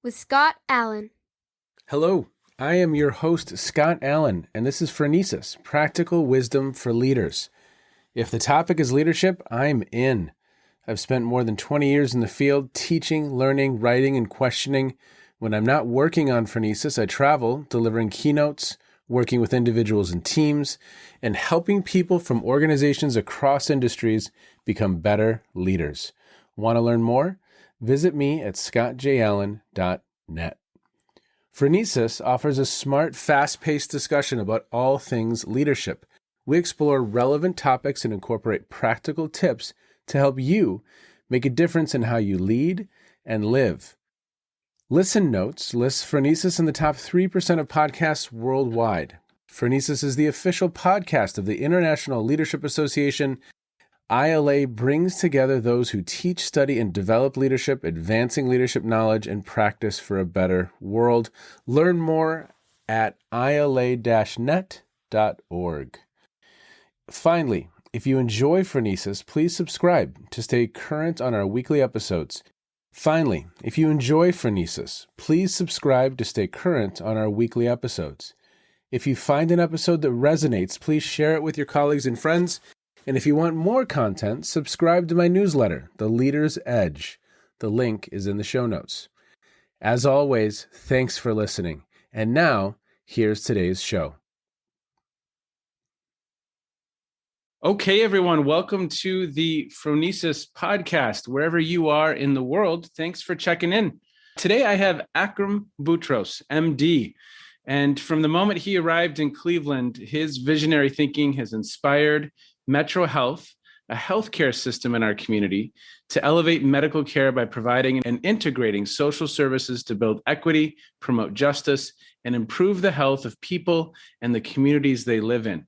with Scott Allen. Hello, I am your host, Scott Allen, and this is Phronesis, Practical Wisdom for Leaders. If the topic is leadership, I'm in. I've spent more than 20 years in the field teaching, learning, writing, and questioning. When I'm not working on Phronesis, I travel, delivering keynotes, working with individuals and teams, and helping people from organizations across industries become better leaders. Want to learn more? Visit me at scottjallen.net. Phronesis offers a smart, fast-paced discussion about all things leadership. We explore relevant topics and incorporate practical tips to help you make a difference in how you lead and live. Listen Notes lists Phronesis in the top 3% of podcasts worldwide. Phronesis is the official podcast of the International Leadership Association. ILA brings together those who teach, study, and develop leadership, advancing leadership knowledge and practice for a better world. Learn more at ila-net.org. Finally, if you enjoy Phronesis, please subscribe to stay current on our weekly episodes. If you find an episode that resonates, please share it with your colleagues and friends. And if you want more content, subscribe to my newsletter, The Leader's Edge. The link is in the show notes. As always, thanks for listening. And now, here's today's show. Okay, everyone, welcome to the Phronesis podcast. Wherever you are in the world, thanks for checking in. Today, I have Akram Boutros, MD. And from the moment he arrived in Cleveland, his visionary thinking has inspired MetroHealth, a healthcare system in our community, to elevate medical care by providing and integrating social services to build equity, promote justice, and improve the health of people and the communities they live in.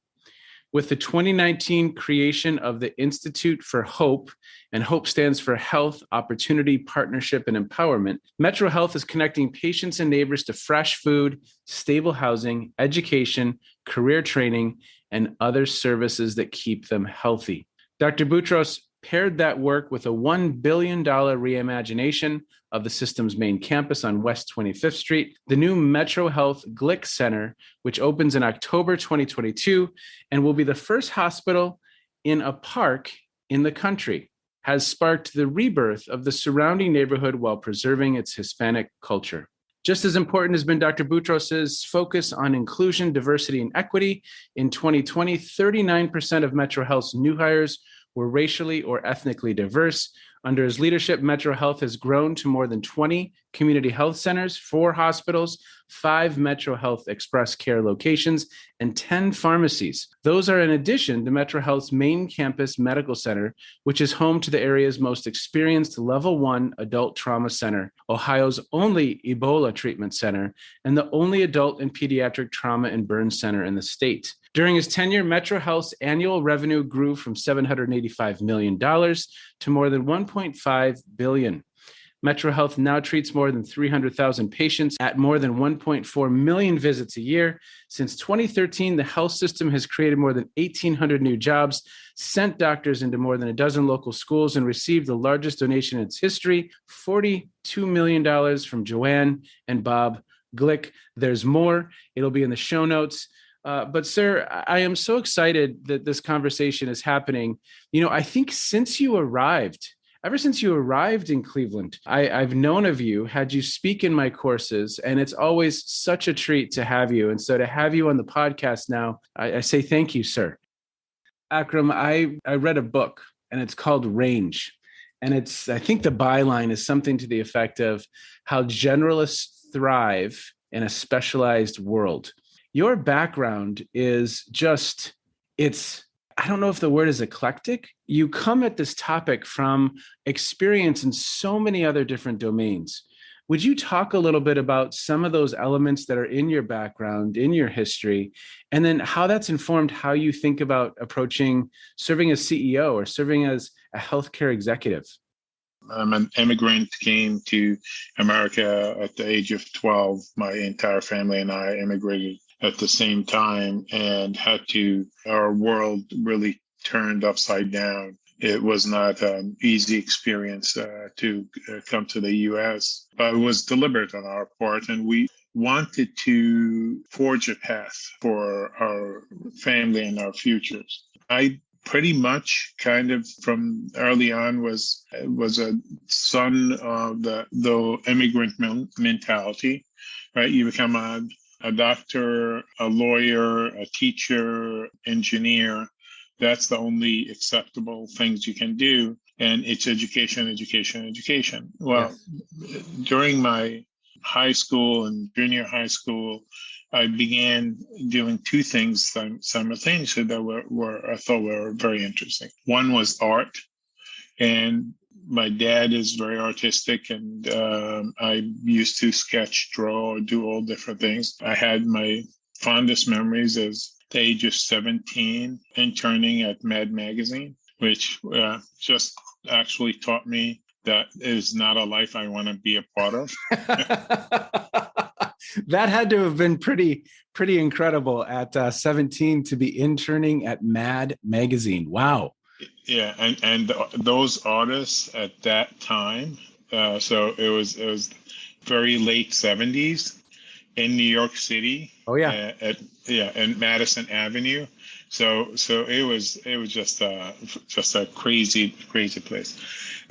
With the 2019 creation of the Institute for Hope, and HOPE stands for Health, Opportunity, Partnership, and Empowerment, MetroHealth is connecting patients and neighbors to fresh food, stable housing, education, career training, and other services that keep them healthy. Dr. Boutros paired that work with a $1 billion reimagination of the system's main campus on West 25th Street, the new MetroHealth Glick Center, which opens in October 2022 and will be the first hospital in a park in the country, has sparked the rebirth of the surrounding neighborhood while preserving its Hispanic culture. Just as important has been Dr. Boutros's focus on inclusion, diversity, and equity. In 2020, 39% of MetroHealth's new hires were racially or ethnically diverse. Under his leadership, MetroHealth has grown to more than 20 community health centers, 4 hospitals, 5 MetroHealth Express Care locations, and 10 pharmacies. Those are in addition to MetroHealth's main campus medical center, which is home to the area's most experienced Level 1 adult trauma center, Ohio's only Ebola treatment center, and the only adult and pediatric trauma and burn center in the state. During his tenure, MetroHealth's annual revenue grew from $785 million to more than $1.5 billion. MetroHealth now treats more than 300,000 patients at more than 1.4 million visits a year. Since 2013, the health system has created more than 1,800 new jobs, sent doctors into more than a dozen local schools, and received the largest donation in its history, $42 million from Joanne and Bob Glick. There's more. It'll be in the show notes. But sir, I am so excited that this conversation is happening. You know, I think ever since you arrived in Cleveland, I've known of you, had you speak in my courses, and it's always such a treat to have you. And so to have you on the podcast now, I say thank you, sir. Akram, I read a book, and it's called Range. And I think the byline is something to the effect of how generalists thrive in a specialized world. Your background is just, I don't know if the word is eclectic. You come at this topic from experience in so many other different domains. Would you talk a little bit about some of those elements that are in your background, in your history, and then how that's informed how you think about approaching serving as CEO or serving as a healthcare executive? I'm an immigrant, came to America at the age of 12. My entire family and I immigrated at the same time and our world really turned upside down It was not an easy experience to come to the U.S., but it was deliberate on our part, and we wanted to forge a path for our family and our futures. I pretty much kind of from early on was a son of the immigrant mentality, right? You become a doctor, a lawyer, a teacher, engineer. That's the only acceptable things you can do. And it's education, education, education. Well, yes. During my high school and junior high school, I began doing two things simultaneously that were I thought were very interesting. One was art, and my dad is very artistic, and I used to sketch, draw, do all different things. I had my fondest memories as the age of 17 interning at Mad Magazine, which just actually taught me that is not a life I want to be a part of. That had to have been pretty incredible at 17 to be interning at Mad Magazine. Wow. Yeah, and those artists at that time, so it was very late 70s in New York City. Oh yeah. In Madison Avenue. So it was just a crazy place.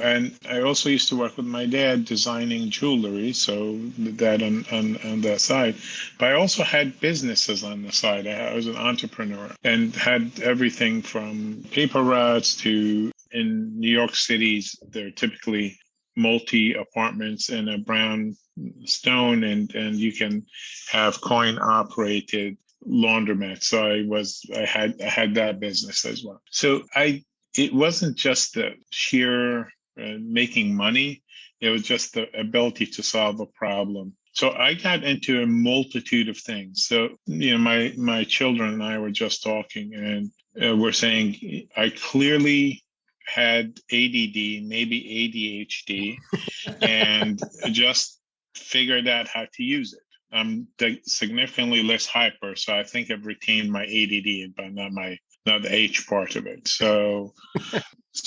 And I also used to work with my dad designing jewelry, so that on that side. But I also had businesses on the side. I was an entrepreneur and had everything from paper routes to, in New York cities, they're typically multi-apartments in a brown stone, and you can have coin-operated laundromat. So I had that business as well. So it wasn't just the sheer making money. It was just the ability to solve a problem. So I got into a multitude of things. So, my children and I were just talking, and we're saying I clearly had ADD, maybe ADHD, and just figured out how to use it. I'm significantly less hyper, so I think I've retained my ADD, but not the H part of it. So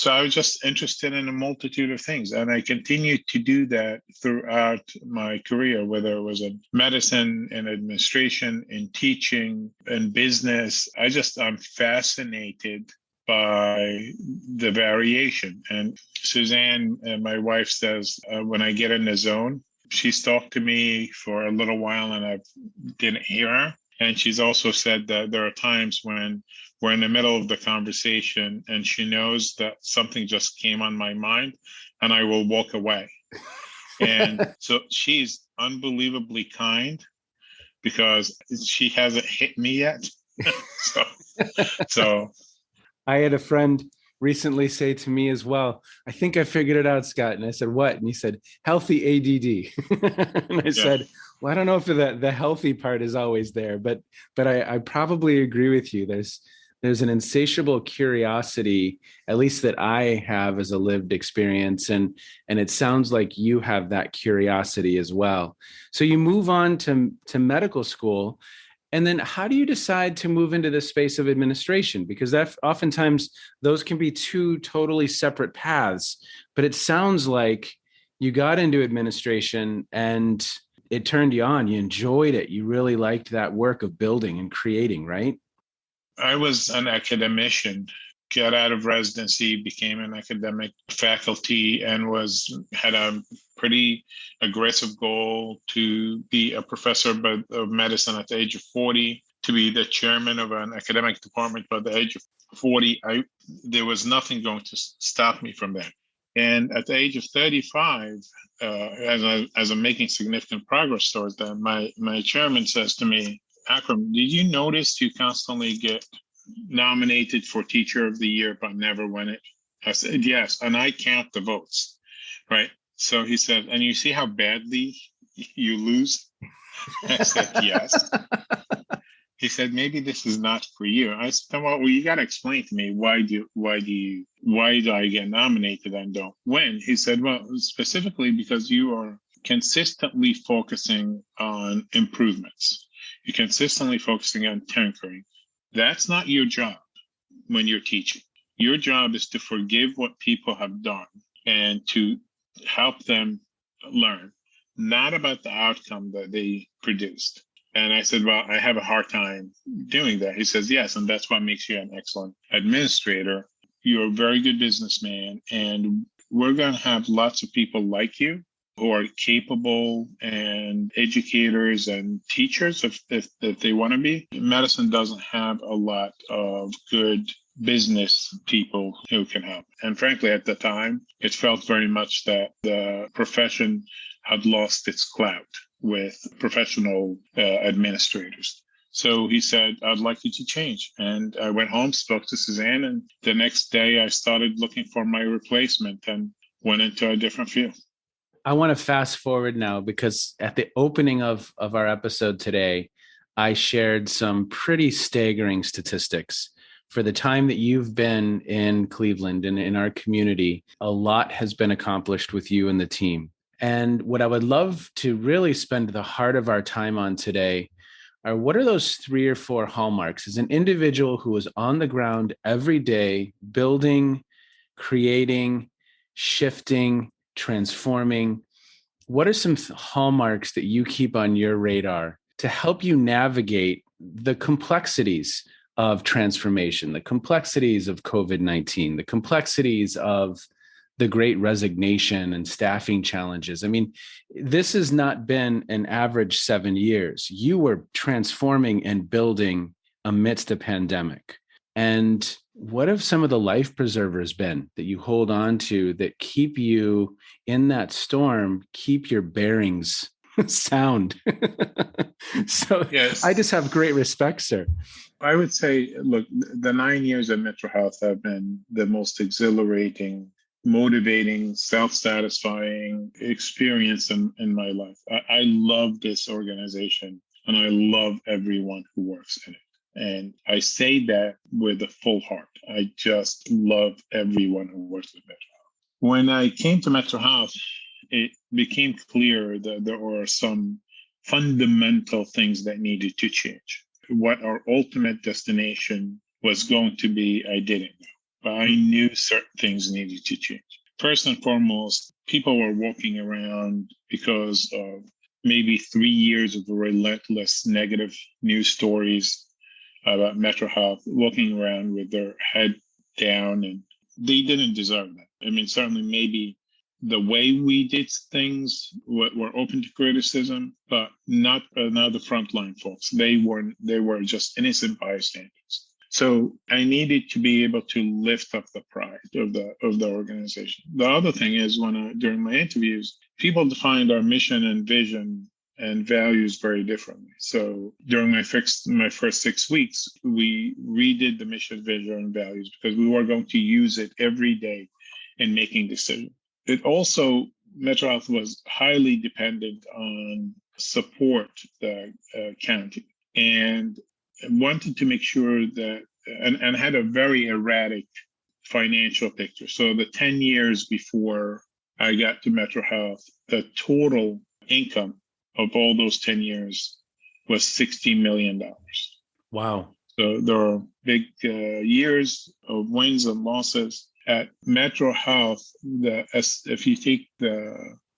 I was just interested in a multitude of things, and I continued to do that throughout my career, whether it was in medicine, in administration, in teaching, in business. I'm fascinated by the variation. And Suzanne, my wife, says when I get in the zone, she's talked to me for a little while and I didn't hear her. And she's also said that there are times when we're in the middle of the conversation and she knows that something just came on my mind and I will walk away. And so she's unbelievably kind because she hasn't hit me yet. So I had a friend recently say to me as well, I think I figured it out, Scott. And I said, what? And he said, healthy ADD. And I said, well, I don't know if the healthy part is always there, but I probably agree with you. There's an insatiable curiosity, at least that I have as a lived experience. And it sounds like you have that curiosity as well. So you move on to medical school. And then how do you decide to move into the space of administration? Because that oftentimes those can be two totally separate paths, but it sounds like you got into administration and it turned you on. You enjoyed it. You really liked that work of building and creating, right? I was an academician, got out of residency, became an academic faculty, and had a pretty aggressive goal to be a professor of medicine at the age of 40, to be the chairman of an academic department by the age of 40. There was nothing going to stop me from that. And at the age of 35, as I'm making significant progress towards that, my chairman says to me, Akram, did you notice you constantly get nominated for Teacher of the Year but never win it? I said, yes, and I count the votes, right? So he said, and you see how badly you lose? I said, yes. He said, maybe this is not for you. I said, well, you got to explain to me why do I get nominated and don't win? He said, well, specifically because you are consistently focusing on improvements. You're consistently focusing on tinkering. That's not your job when you're teaching. Your job is to forgive what people have done and to help them learn, not about the outcome that they produced. And I said, well, I have a hard time doing that. He says, yes, and that's what makes you an excellent administrator. You're a very good businessman, and we're going to have lots of people like you who are capable and educators and teachers if they want to be. Medicine doesn't have a lot of good business people who can help. And frankly, at the time, it felt very much that the profession had lost its clout with professional administrators. So he said, I'd like you to change. And I went home, spoke to Suzanne, and the next day I started looking for my replacement and went into a different field. I want to fast forward now because at the opening of our episode today, I shared some pretty staggering statistics. For the time that you've been in Cleveland and in our community, a lot has been accomplished with you and the team. And what I would love to really spend the heart of our time on today are what are those 3 or 4 hallmarks as an individual who is on the ground every day, building, creating, shifting, transforming. What are some hallmarks that you keep on your radar to help you navigate the complexities of transformation, the complexities of COVID-19, the complexities of the great resignation and staffing challenges? I mean, this has not been an average 7 years. You were transforming and building amidst a pandemic. And what have some of the life preservers been that you hold on to that keep you in that storm, keep your bearings sound? So yes. I just have great respect, sir. I would say, look, the 9 years at MetroHealth have been the most exhilarating, motivating, self-satisfying experience in my life. I love this organization and I love everyone who works in it. And I say that with a full heart. I just love everyone who works with MetroHealth. When I came to MetroHealth, it became clear that there were some fundamental things that needed to change. What our ultimate destination was going to be, I didn't know. But I knew certain things needed to change. First and foremost, people were walking around because of maybe 3 years of relentless negative news stories about MetroHealth, walking around with their head down, and they didn't deserve that. I mean, certainly maybe the way we did things were open to criticism, but not the frontline folks. They were just innocent bystanders. So I needed to be able to lift up the pride of the organization. The other thing is during my interviews, people defined our mission and vision and values very differently. So during my first 6 weeks, we redid the mission, vision, and values because we were going to use it every day in making decisions. It also, MetroHealth was highly dependent on support the county and wanted to make sure that, and had a very erratic financial picture. So the 10 years before I got to MetroHealth, the total income of all those 10 years was $60 million. Wow. So there are big years of wins and losses. At MetroHealth, if you take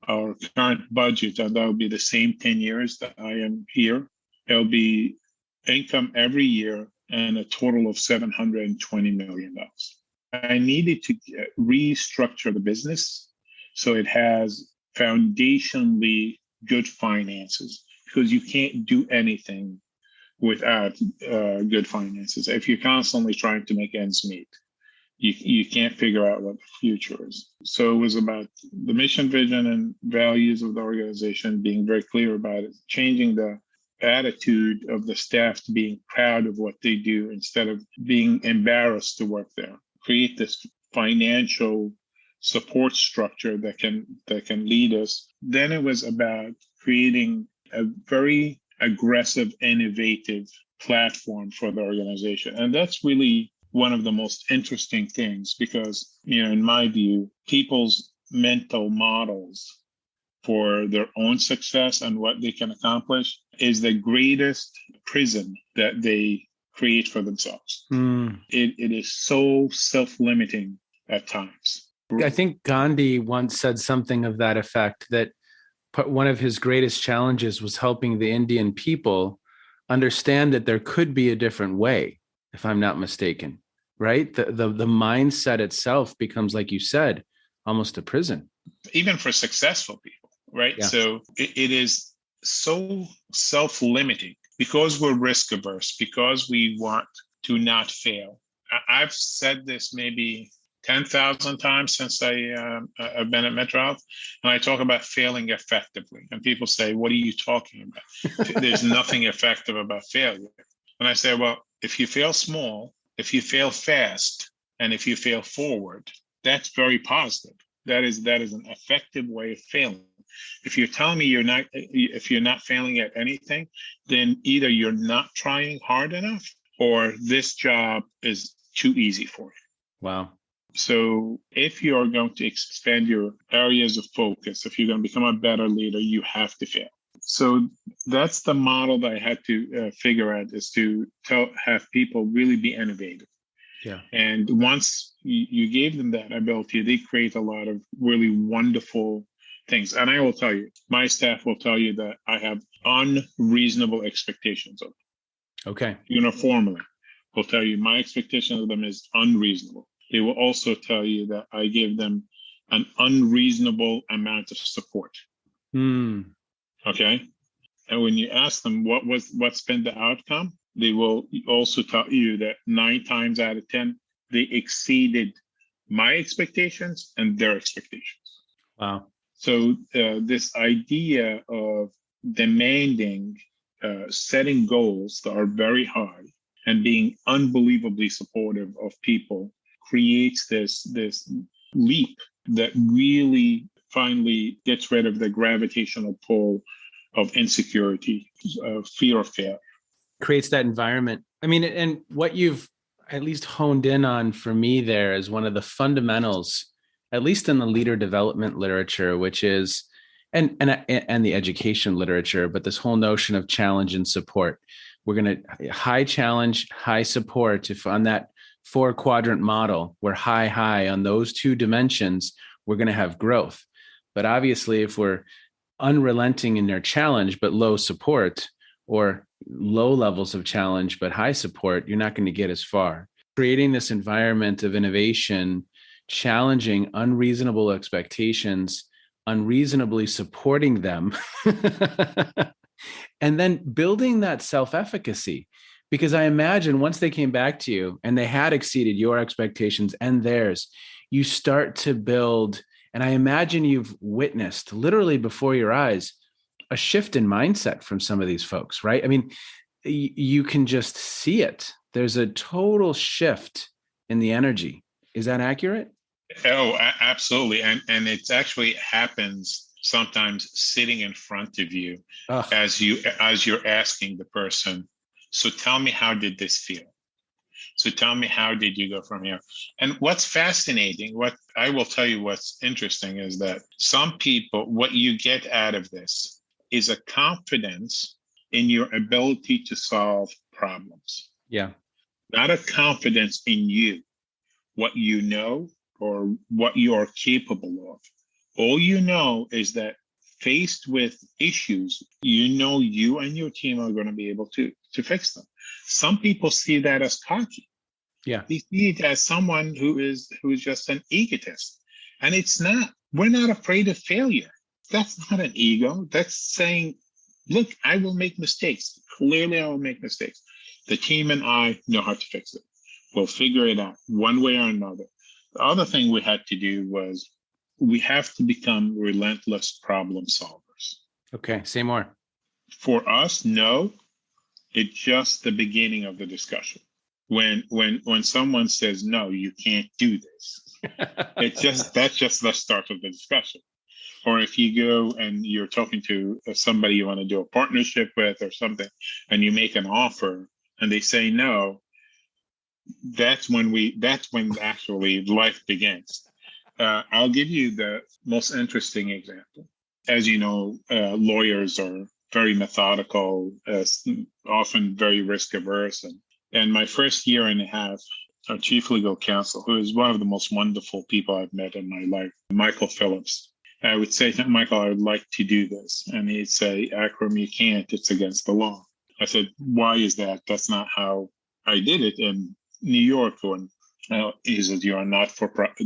our current budget, and that will be the same 10 years that I am here, it'll be income every year and a total of $720 million. I needed to restructure the business so it has foundationally good finances, because you can't do anything without good finances. If you're constantly trying to make ends meet, you can't figure out what the future is. So it was about the mission, vision, and values of the organization, being very clear about it, changing the attitude of the staff to being proud of what they do instead of being embarrassed to work there. Create this financial support structure that can lead us. Then it was about creating a very aggressive, innovative platform for the organization. And that's really one of the most interesting things because, in my view, people's mental models for their own success and what they can accomplish is the greatest prison that they create for themselves. Mm. It is so self-limiting at times. I think Gandhi once said something of that effect, that one of his greatest challenges was helping the Indian people understand that there could be a different way, if I'm not mistaken, right? The mindset itself becomes, like you said, almost a prison. Even for successful people, right? Yeah. So it is so self-limiting because we're risk averse, because we want to not fail. I've said this maybe 10,000 times since I've been at MetroHealth, and I talk about failing effectively. And people say, what are you talking about? There's nothing effective about failure. And I say, well, if you fail small, if you fail fast, and if you fail forward, that's very positive. That is an effective way of failing. If you're telling me if you're not failing at anything, then either you're not trying hard enough or this job is too easy for you. Wow. So if you're going to expand your areas of focus, if you're going to become a better leader, you have to fail. So that's the model that I had to figure out, is to have people really be innovative. Yeah. And once you gave them that ability, they create a lot of really wonderful things. And I will tell you, my staff will tell you that I have unreasonable expectations of them. Okay. Uniformly, will tell you my expectation of them is unreasonable. They will also tell you that I give them an unreasonable amount of support. Mm. Okay. And when you ask them what's been the outcome, they will also tell you that 9 times out of 10, they exceeded my expectations and their expectations. Wow. So this idea of demanding, setting goals that are very high and being unbelievably supportive of people creates this leap that really finally gets rid of the gravitational pull of insecurity, fear of failure. Creates that environment. I mean, and what you've at least honed in on for me there is one of the fundamentals, at least in the leader development literature, which is, and the education literature, but this whole notion of challenge and support. We're going to high challenge, high support. If on that 4-quadrant model, we're high on those 2 dimensions, we're going to have growth. But obviously, if we're unrelenting in their challenge, but low support, or low levels of challenge, but high support, you're not going to get as far. Creating this environment of innovation, challenging unreasonable expectations, unreasonably supporting them, and then building that self-efficacy. Because I imagine once they came back to you and they had exceeded your expectations and theirs, you start to build, and I imagine you've witnessed literally before your eyes, a shift in mindset from some of these folks, right? I mean, you can just see it. There's a total shift in the energy. Is that accurate? Oh, absolutely. And it actually happens sometimes sitting in front of you. Ugh. as you're asking the person, so tell me, how did this feel? So tell me, how did you go from here? And what's fascinating, what I will tell you, what's interesting is that some people, what you get out of this is a confidence in your ability to solve problems. Yeah. Not a confidence in you, what you know or what you are capable of. All you know is that faced with issues, you know you and your team are going to be able to fix them. Some people see that as cocky. Yeah. They see it as someone who is just an egotist. And it's not. We're not afraid of failure. That's not an ego. That's saying, look, I will make mistakes. Clearly, I will make mistakes. The team and I know how to fix it. We'll figure it out one way or another. The other thing we had to do was we have to become relentless problem solvers. Okay, say more. For us, no, it's just the beginning of the discussion. When someone says, no, you can't do this, that's just the start of the discussion. Or if you go and you're talking to somebody you want to do a partnership with or something, and you make an offer and they say no, that's when actually life begins. I'll give you the most interesting example. As you know, lawyers are very methodical, often very risk averse, and And my first year and a half, our chief legal counsel, who is one of the most wonderful people I've met in my life, Michael Phillips, I would say to Michael, I would like to do this. And he'd say, Akram, you can't. It's against the law. I said, why is that? That's not how I did it in New York. When he said, you ran not-for-profit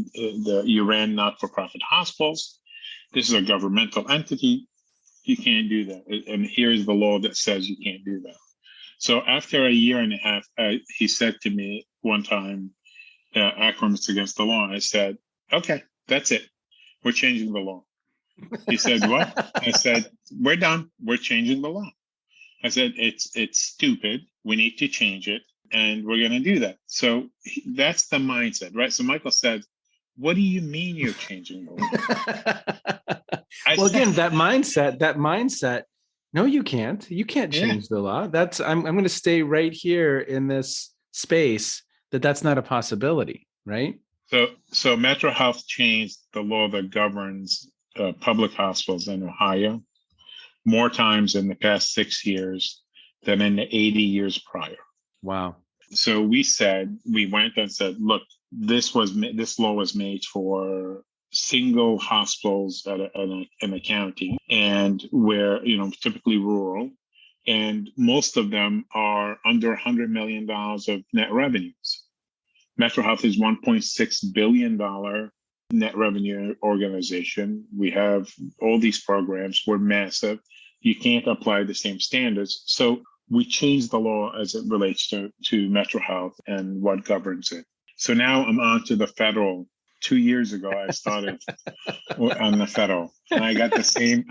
hospitals. This is a governmental entity. You can't do that. And here's the law that says you can't do that. So after a year and a half, he said to me one time, Akram, it's against the law. I said, okay, that's it. We're changing the law. He said, what? I said, we're done. We're changing the law. I said, it's stupid. We need to change it. And we're going to do that. So that's the mindset, right? So Michael said, what do you mean you're changing the law? Again, that mindset, no, you can't. You can't change the law. I'm going to stay right here in this space that's not a possibility, right? So MetroHealth changed the law that governs public hospitals in Ohio more times in the past 6 years than in the 80 years prior. Wow. So we went and said, look, this law was made for single hospitals in a county, and where, typically rural, and most of them are under $100 million of net revenues. MetroHealth is $1.6 billion net revenue organization. We have all these programs. We're massive. You can't apply the same standards. So we changed the law as it relates to MetroHealth and what governs it. So now I'm on to the federal. 2 years ago, I started on the federal, and I got the same.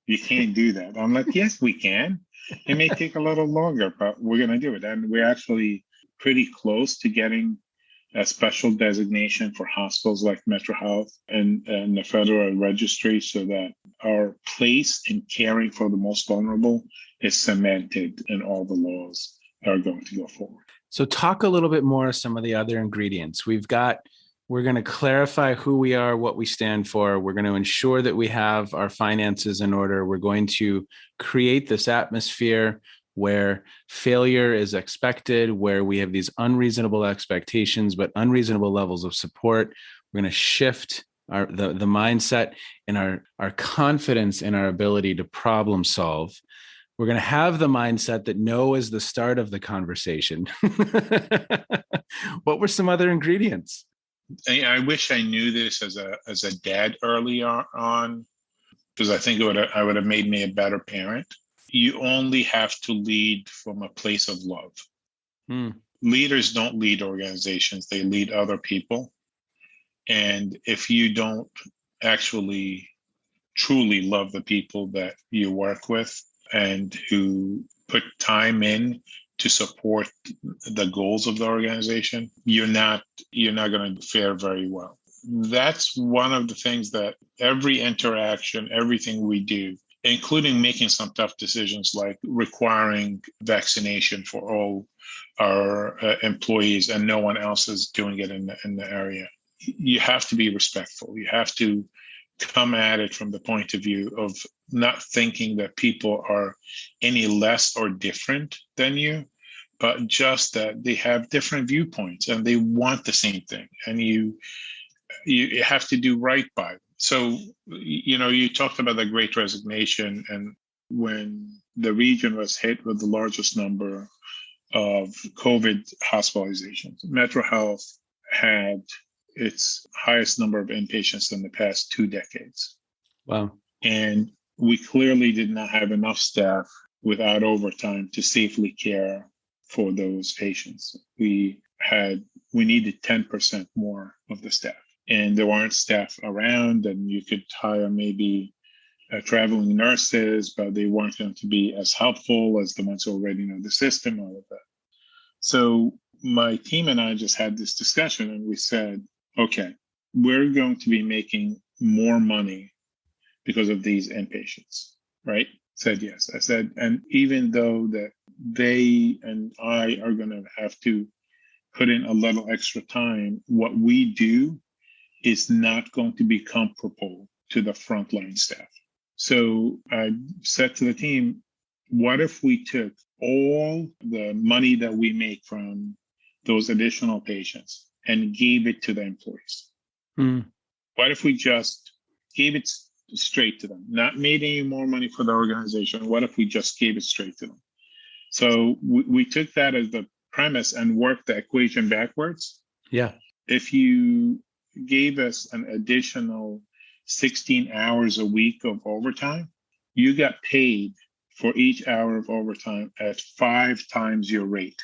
You can't do that. I'm like, yes, we can. It may take a little longer, but we're going to do it. And we're actually pretty close to getting a special designation for hospitals like MetroHealth and the federal registry, so that our place in caring for the most vulnerable is cemented in all the laws that are going to go forward. So talk a little bit more of some of the other ingredients. We're going to clarify who we are, what we stand for. We're going to ensure that we have our finances in order. We're going to create this atmosphere where failure is expected, where we have these unreasonable expectations, but unreasonable levels of support. We're going to shift the mindset and our confidence in our ability to problem solve. We're going to have the mindset that no is the start of the conversation. What were some other ingredients? I wish I knew this as a dad early on, because I think I would have made me a better parent. You only have to lead from a place of love. Leaders don't lead organizations, they lead other people. And if you don't actually truly love the people that you work with and who put time in to support the goals of the organization, you're not going to fare very well. That's one of the things that every interaction, everything we do, including making some tough decisions like requiring vaccination for all our employees and no one else is doing it in the area. You have to be respectful. You have to come at it from the point of view of not thinking that people are any less or different than you, but just that they have different viewpoints and they want the same thing. And you have to do right by them. So, you talked about the Great Resignation, and when the region was hit with the largest number of COVID hospitalizations, MetroHealth had its highest number of inpatients in the past 2 decades. Wow. And we clearly did not have enough staff without overtime to safely care for those patients. We needed 10% more of the staff, and there weren't staff around, and you could hire maybe traveling nurses, but they weren't going to be as helpful as the ones who already know the system, all of that. So my team and I just had this discussion, and we said, okay, we're going to be making more money because of these inpatients, right? Said yes. I said, and even though that they and I are going to have to put in a little extra time, what we do is not going to be comparable to the frontline staff. So I said to the team, What if we took all the money that we make from those additional patients and gave it to the employees? Mm. What if we just gave it straight to them, not made any more money for the organization? What if we just gave it straight to them? So we took that as the premise and worked the equation backwards. Yeah. If you gave us an additional 16 hours a week of overtime, you got paid for each hour of overtime at 5 times your rate.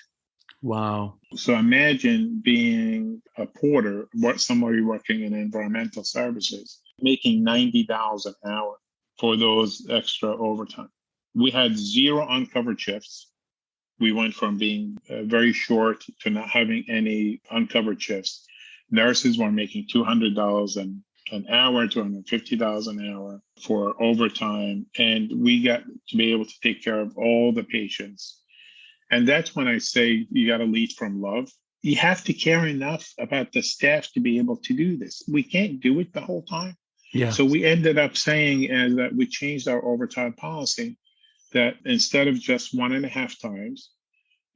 Wow. So imagine being a porter, somebody working in environmental services, making $90 an hour for those extra overtime. We had 0 uncovered shifts. We went from being very short to not having any uncovered shifts. Nurses were making $200 an hour, $250 an hour for overtime. And we got to be able to take care of all the patients. And that's when I say you got to lead from love. You have to care enough about the staff to be able to do this. We can't do it the whole time. Yeah. So we ended up saying that we changed our overtime policy, that instead of just 1.5 times,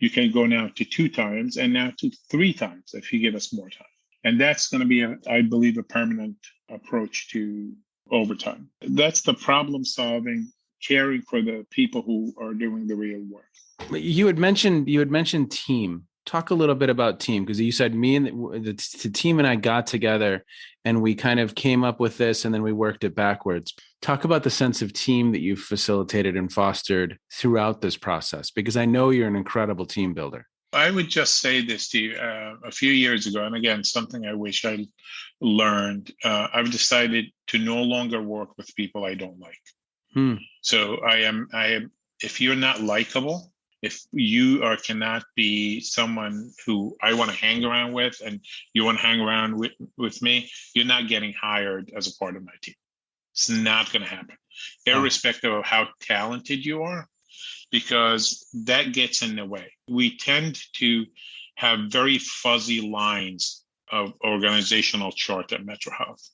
you can go now to 2 times and now to 3 times if you give us more time. And that's going to be, I believe, a permanent approach to overtime. That's the problem solving, caring for the people who are doing the real work. You had mentioned team. Talk a little bit about team, because you said me and the team and I got together and we kind of came up with this and then we worked it backwards. Talk about the sense of team that you've facilitated and fostered throughout this process, because I know you're an incredible team builder. I would just say this to you. A few years ago, and again, something I wish I learned, I've decided to no longer work with people I don't like. So I am, if you're not likable, if you cannot be someone who I want to hang around with and you want to hang around with me, you're not getting hired as a part of my team. It's not going to happen, irrespective of how talented you are, because that gets in the way. We tend to have very fuzzy lines of organizational chart at MetroHealth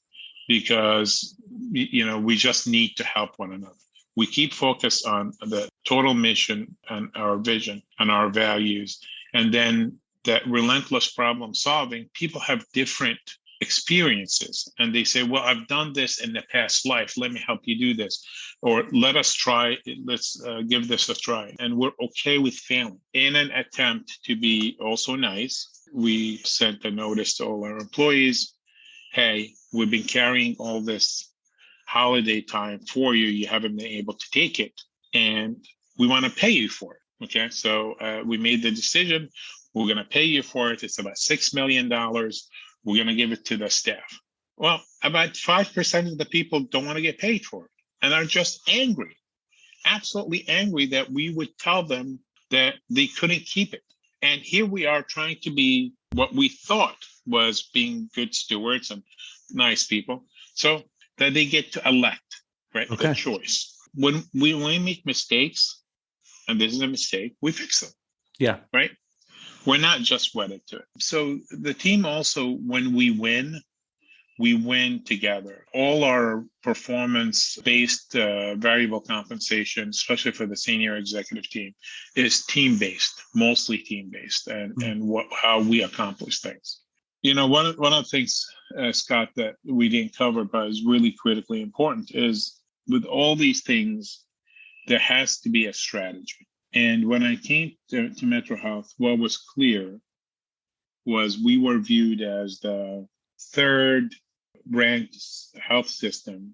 because, we just need to help one another. We keep focused on the total mission and our vision and our values. And then that relentless problem solving, people have different experiences. And they say, well, I've done this in the past life. Let me help you do this. Or let's give this a try. And we're okay with failing. In an attempt to be also nice, we sent a notice to all our employees. Hey, we've been carrying all this holiday time for you. You haven't been able to take it, and we want to pay you for it. Okay, so we made the decision. We're going to pay you for it. It's about $6 million. We're going to give it to the staff. Well, about 5% of the people don't want to get paid for it and are just angry, absolutely angry that we would tell them that they couldn't keep it. And here we are trying to be what we thought was being good stewards and nice people. So that they get to elect, right? Okay. The choice. When we make mistakes, and this is a mistake, we fix them. Yeah. Right? We're not just wedded to it. So the team also, when we win together. All our performance-based variable compensation, especially for the senior executive team, is team-based, mostly team-based, and how we accomplish things. One of the things, Scott, that we didn't cover, but is really critically important, is with all these things, there has to be a strategy. And when I came to MetroHealth, what was clear was we were viewed as the third ranked health system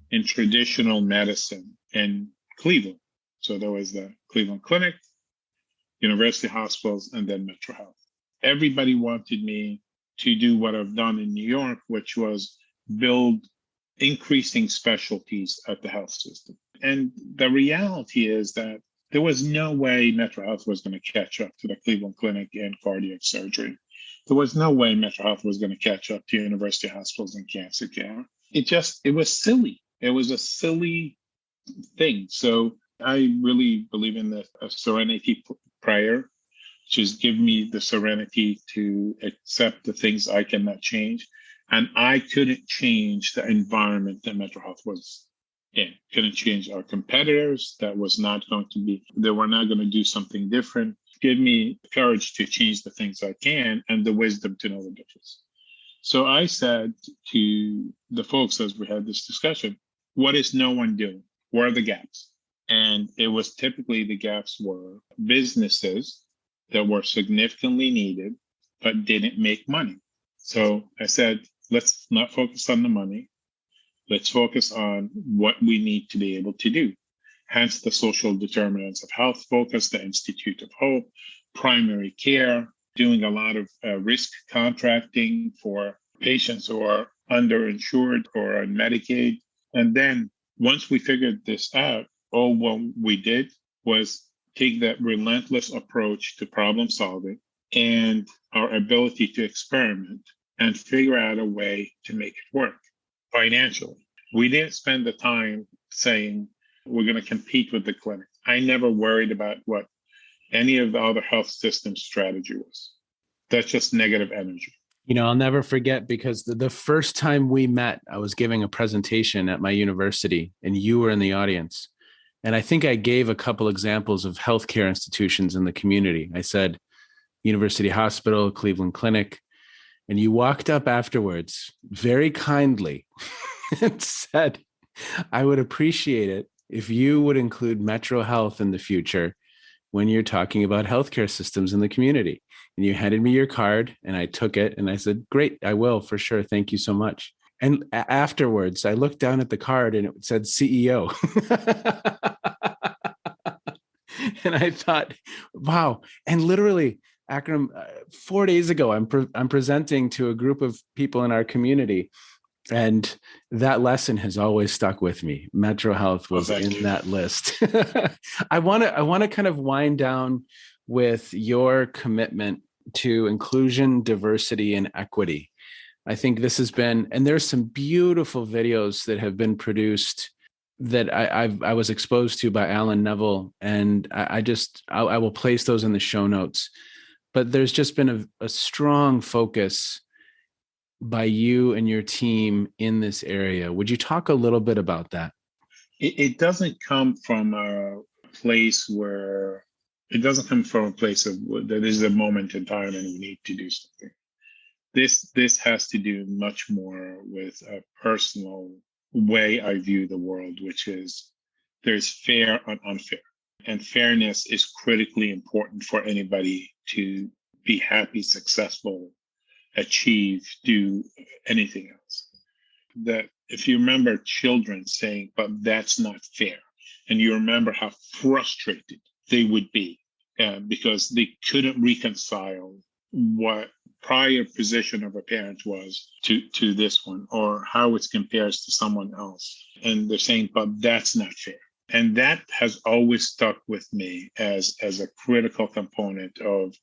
in traditional medicine in Cleveland. So there was the Cleveland Clinic, University Hospitals, and then MetroHealth. Everybody wanted me to do what I've done in New York, which was build increasing specialties at the health system. And the reality is that there was no way MetroHealth was going to catch up to the Cleveland Clinic in cardiac surgery. There was no way MetroHealth was going to catch up to University Hospitals in cancer care. It was silly. It was a silly thing. So I really believe in the serenity prayer, which is give me the serenity to accept the things I cannot change. And I couldn't change the environment that MetroHealth was Yeah, couldn't change our competitors. That was not going to be, they were not going to do something different. Give me courage to change the things I can and the wisdom to know the difference. So I said to the folks as we had this discussion, what is no one doing? Where are the gaps? And it was typically the gaps were businesses that were significantly needed, but didn't make money. So I said, let's not focus on the money. Let's focus on what we need to be able to do. Hence the social determinants of health focus, the Institute of Hope, primary care, doing a lot of risk contracting for patients who are underinsured or on Medicaid. And then once we figured this out, all what we did was take that relentless approach to problem solving and our ability to experiment and figure out a way to make it work financially. We didn't spend the time saying we're going to compete with the clinic. I never worried about what any of the other health system strategy was. That's just negative energy. I'll never forget because the first time we met, I was giving a presentation at my university and you were in the audience. And I think I gave a couple examples of healthcare institutions in the community. I said, University Hospital, Cleveland Clinic. And you walked up afterwards very kindly and said, I would appreciate it if you would include MetroHealth in the future when you're talking about healthcare systems in the community. And you handed me your card and I took it and I said, great, I will for sure. Thank you so much. And afterwards, I looked down at the card and it said CEO. And I thought, wow. And literally, Akram, 4 days ago, I'm presenting to a group of people in our community. And that lesson has always stuck with me. MetroHealth was in that list. I want to kind of wind down with your commitment to inclusion, diversity, and equity. I think this has been, and there's some beautiful videos that have been produced that I was exposed to by Alan Neville, and I will place those in the show notes. But there's just been a strong focus by you and your team in this area. Would you talk a little bit about that? It doesn't come from a place of that is a moment in time and we need to do something. This has to do much more with a personal way I view the world, which is there's fair and unfair. And fairness is critically important for anybody to be happy, successful, achieve, do anything else. That if you remember children saying, but that's not fair, and you remember how frustrated they would be because they couldn't reconcile what prior position of a parent was to this one, or how it compares to someone else. And they're saying, but that's not fair. And that has always stuck with me as a critical component of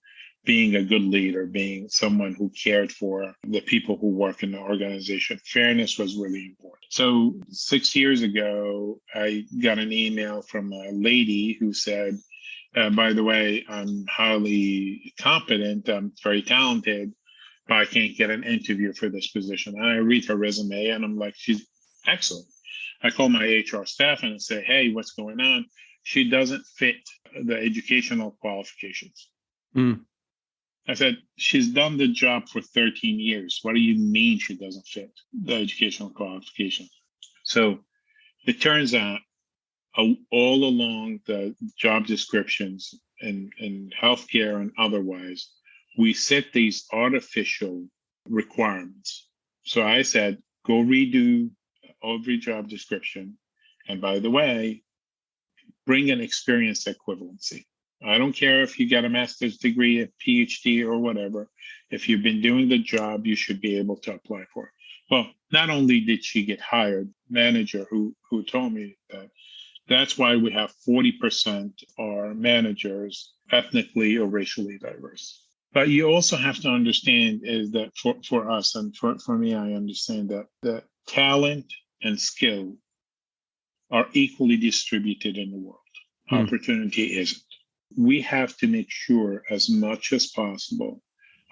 being a good leader, being someone who cared for the people who work in the organization. Fairness was really important. So 6 years ago, I got an email from a lady who said, by the way, I'm highly competent, I'm very talented, but I can't get an interview for this position. And I read her resume and I'm like, she's excellent. I call my HR staff and I say, hey, what's going on? She doesn't fit the educational qualifications. I said, she's done the job for 13 years. What do you mean she doesn't fit the educational qualification? So it turns out all along the job descriptions in healthcare and otherwise, we set these artificial requirements. So I said, go redo every job description. And by the way, bring an experience equivalency. I don't care if you got a master's degree, a Ph.D. or whatever. If you've been doing the job, you should be able to apply for it. Well, not only did she get hired, manager who told me that that's why we have 40% are managers ethnically or racially diverse. But you also have to understand is that for us and for me, I understand that talent and skill are equally distributed in the world. Opportunity isn't. We have to make sure as much as possible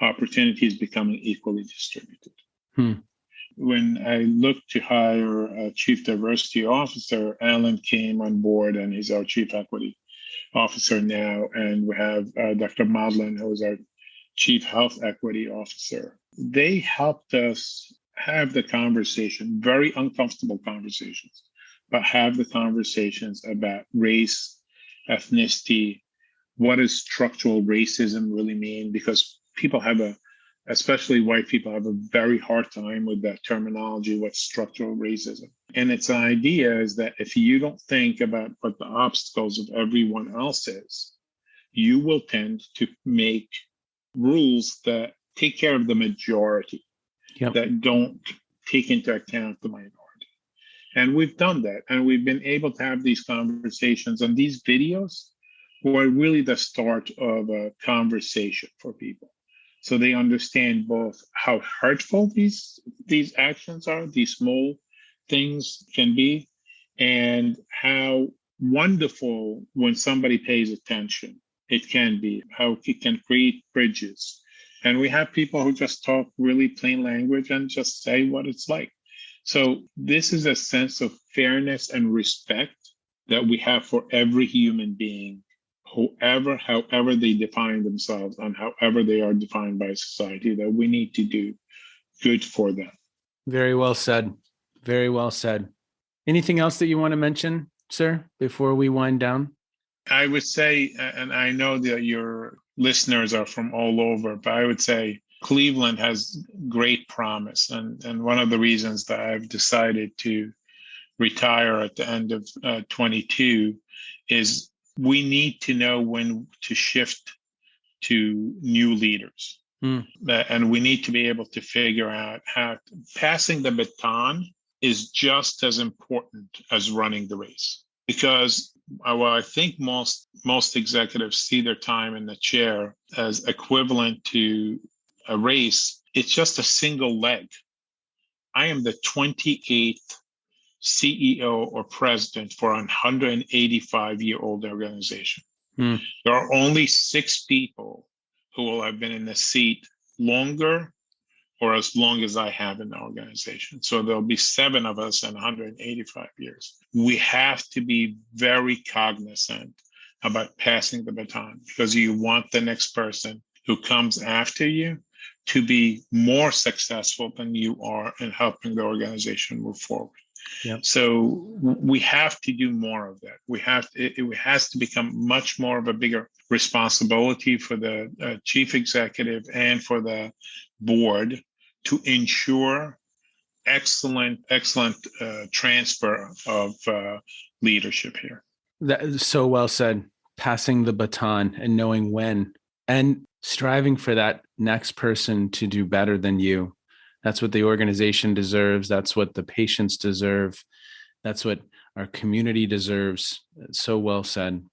opportunity is becoming equally distributed. when I looked to hire a chief diversity officer, Alan came on board and he's our chief equity officer now. And we have Dr. Madeline, who is our chief health equity officer. They helped us have the conversation, very uncomfortable conversations, but have the conversations about race, ethnicity, what does structural racism really mean? Because people have especially white people have a very hard time with that terminology, what's structural racism. And its idea is that if you don't think about what the obstacles of everyone else is, you will tend to make rules that take care of the majority, Yep. that don't take into account the minority. And we've done that. And we've been able to have these conversations. And these videos were really the start of a conversation for people. So they understand both how hurtful these actions are, these small things can be, and how wonderful when somebody pays attention it can be, how it can create bridges. And we have people who just talk really plain language and just say what it's like. So this is a sense of fairness and respect that we have for every human being, however they define themselves and however they are defined by society, that we need to do good for them. Very well said. Very well said. Anything else that you want to mention, sir, before we wind down? I would say, and I know that your listeners are from all over, but I would say Cleveland has great promise. And one of the reasons that I've decided to retire at the end of 22 is we need to know when to shift to new leaders. And we need to be able to figure out how passing the baton is just as important as running the race. Because I think most executives see their time in the chair as equivalent to a race. It's just a single leg. I am the 28th CEO or president for a 185-year-old organization. There are only 6 people who will have been in the seat longer or as long as I have in the organization. So there'll be 7 of us in 185 years. We have to be very cognizant about passing the baton, because you want the next person who comes after you to be more successful than you are in helping the organization move forward. Yep. So we have to do more of that. It has to become much more of a bigger responsibility for the chief executive and for the board to ensure excellent transfer of leadership here. That is so well said. Passing the baton and knowing when, and striving for that next person to do better than you. That's what the organization deserves. That's what the patients deserve. That's what our community deserves. So well said.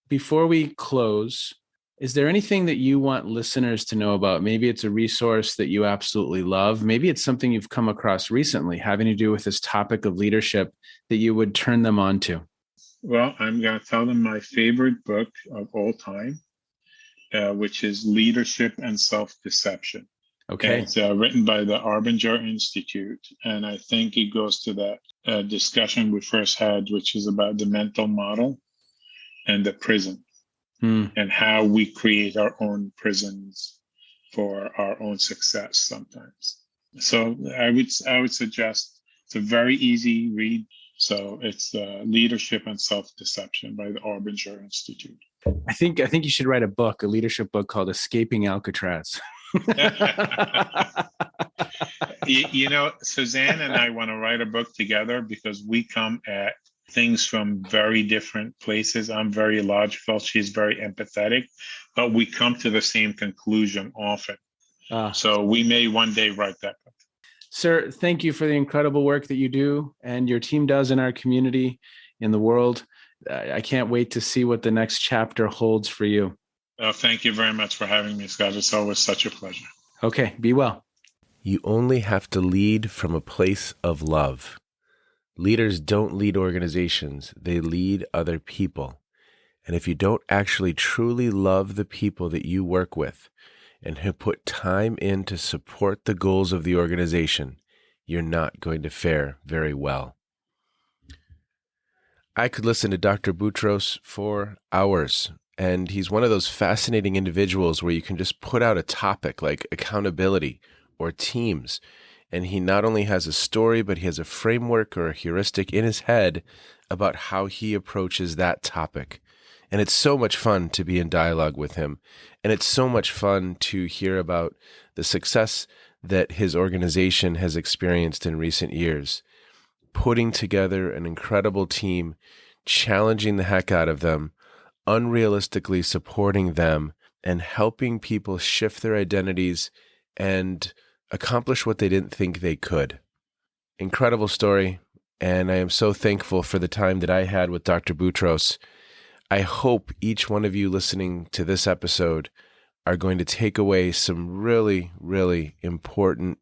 Before we close, is there anything that you want listeners to know about? Maybe it's a resource that you absolutely love. Maybe it's something you've come across recently having to do with this topic of leadership that you would turn them on to. Well, I'm going to tell them my favorite book of all time, which is Leadership and Self-Deception. Okay. It's written by the Arbinger Institute. And I think it goes to that discussion we first had, which is about the mental model and the prison. And how we create our own prisons for our own success sometimes. So I would suggest it's a very easy read. So it's Leadership and Self-Deception by the Arbinger Institute. I think you should write a leadership book called Escaping Alcatraz. You know, Suzanne and I want to write a book together because we come at things from very different places. I'm very logical. She's very empathetic, but we come to the same conclusion often. So we may one day write that book. Sir, thank you for the incredible work that you do and your team does in our community, in the world. I can't wait to see what the next chapter holds for you. Thank you very much for having me, Scott. It's always such a pleasure. Okay, be well. You only have to lead from a place of love. Leaders don't lead organizations, they lead other people. And if you don't actually truly love the people that you work with and who put time in to support the goals of the organization, you're not going to fare very well. I could listen to Dr. Boutros for hours, and he's one of those fascinating individuals where you can just put out a topic like accountability or teams, and he not only has a story, but he has a framework or a heuristic in his head about how he approaches that topic. And it's so much fun to be in dialogue with him, and it's so much fun to hear about the success that his organization has experienced in recent years, putting together an incredible team, challenging the heck out of them, unrealistically supporting them, and helping people shift their identities and accomplish what they didn't think they could. Incredible story, and I am so thankful for the time that I had with Dr. Boutros. I hope each one of you listening to this episode are going to take away some really, really important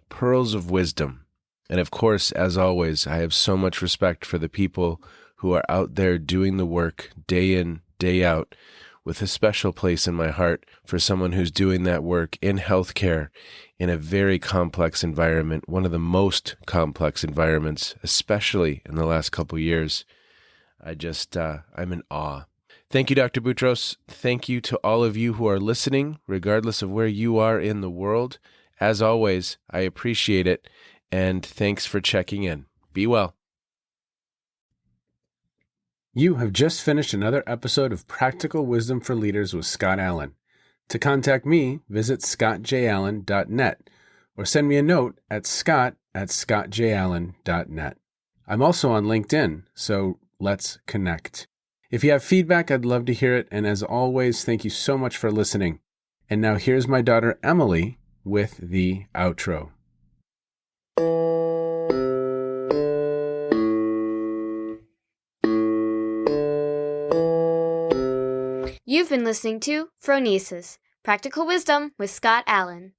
pearls of wisdom. And of course, as always, I have so much respect for the people who are out there doing the work day in, day out, with a special place in my heart for someone who's doing that work in healthcare in a very complex environment, one of the most complex environments, especially in the last couple years. I'm in awe. Thank you, Dr. Boutros. Thank you to all of you who are listening, regardless of where you are in the world. As always, I appreciate it. And thanks for checking in. Be well. You have just finished another episode of Practical Wisdom for Leaders with Scott Allen. To contact me, visit scottjallen.net or send me a note at scott@scottjallen.net. I'm also on LinkedIn, so let's connect. If you have feedback, I'd love to hear it. And as always, thank you so much for listening. And now here's my daughter, Emily, with the outro. You've been listening to Phronesis, Practical Wisdom with Scott Allen.